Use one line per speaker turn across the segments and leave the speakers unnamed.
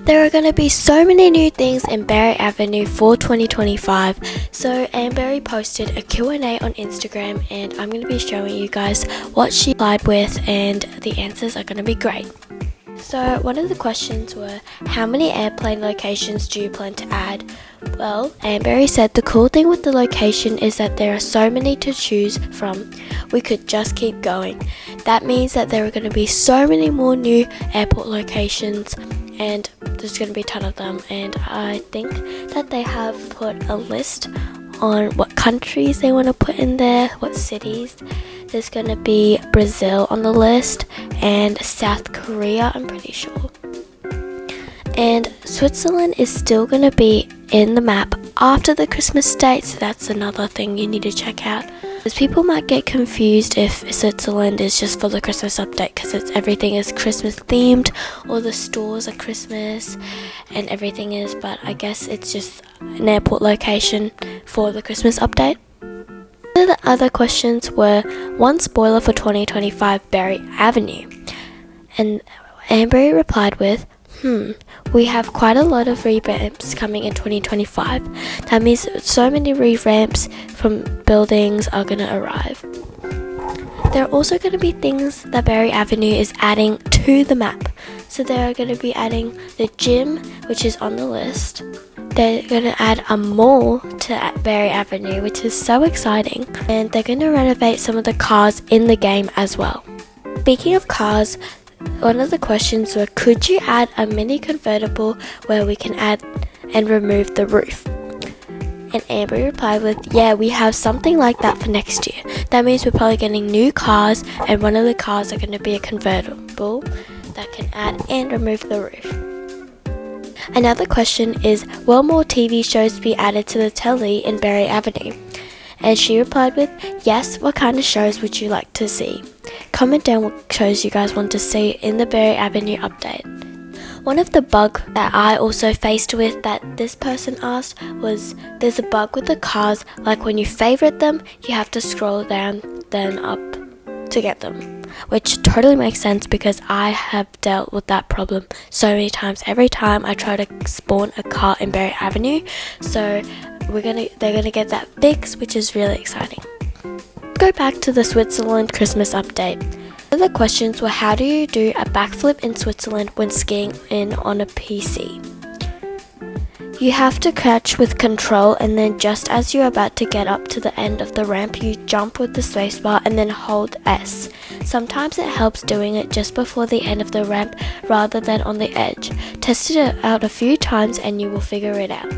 There are going to be so many new things in Barry Avenue for 2025. So Amberry posted a Q&A on Instagram, and I'm going to be showing you guys what she applied with, and the answers are going to be great. So one of the questions were, how many airplane locations do you plan to add? Well, Amberry said the cool thing with the location is that there are so many to choose from. We could just keep going. That means that there are going to be so many more new airport locations, and there's going to be a ton of them. And I think that they have put a list on what countries they want to put in there, what cities. There's going to be Brazil on the list and South Korea, I'm pretty sure. And Switzerland is still going to be in the map after the Christmas date, so that's another thing you need to check out. Because people might get confused if Switzerland is just for the Christmas update, because everything is Christmas themed, or the stores are Christmas and everything is, but I guess it's just an airport location for the Christmas update. The other questions were, one spoiler for 2025 Barry Avenue. And Amberry replied with, we have quite a lot of revamps coming in 2025. That means so many revamps from buildings are going to arrive. There are also going to be things that Barry Avenue is adding to the map. So they are going to be adding the gym, which is on the list. They're going to add a mall to Barry Avenue, which is so exciting. And they're going to renovate some of the cars in the game as well. Speaking of cars, one of the questions were, could you add a mini convertible where we can add and remove the roof? And Amber replied with, yeah, we have something like that for next year. That means we're probably getting new cars, and one of the cars are going to be a convertible that can add and remove the roof. Another question is, will more TV shows be added to the telly in Barry Avenue? And she replied with, yes, what kind of shows would you like to see? Comment down what shows you guys want to see in the Barry Avenue update. One of the bugs that I also faced with that this person asked was, there's a bug with the cars, like when you favorite them, you have to scroll down then up to get them. Which totally makes sense because I have dealt with that problem so many times. Every time I try to spawn a car in Barry Avenue, so they're gonna get that fixed, which is really exciting. Go back to the Switzerland Christmas update. The questions were, how do you do a backflip in Switzerland when skiing in on a PC? You have to catch with control, and then just as you're about to get up to the end of the ramp, you jump with the spacebar and then hold S. Sometimes it helps doing it just before the end of the ramp rather than on the edge. Test it out a few times and you will figure it out.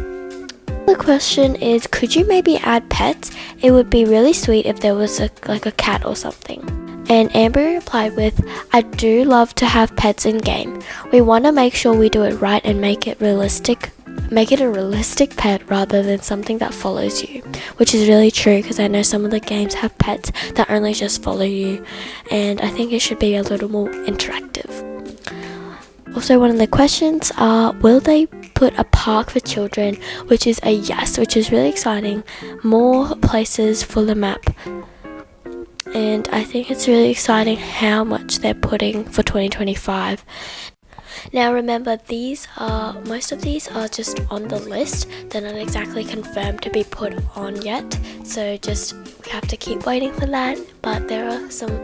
The question is, could you maybe add pets? It would be really sweet if there was like a cat or something. And Amber replied with, I do love to have pets in game. We want to make sure we do it right and make it a realistic pet rather than something that follows you, which is really true because I know some of the games have pets that only just follow you, and I think it should be a little more interactive. Also, one of the questions are, will they put a park for children, which is a yes, which is really exciting. More places for the map. And I think it's really exciting how much they're putting for 2025. Now remember, most of these are just on the list. They're not exactly confirmed to be put on yet. So we have to keep waiting for that. But there are some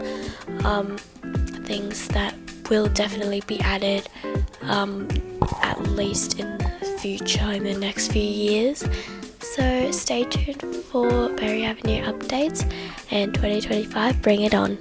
things that will definitely be added at least in the future, in the next few years. So stay tuned for Barry Avenue updates, and 2025, bring it on.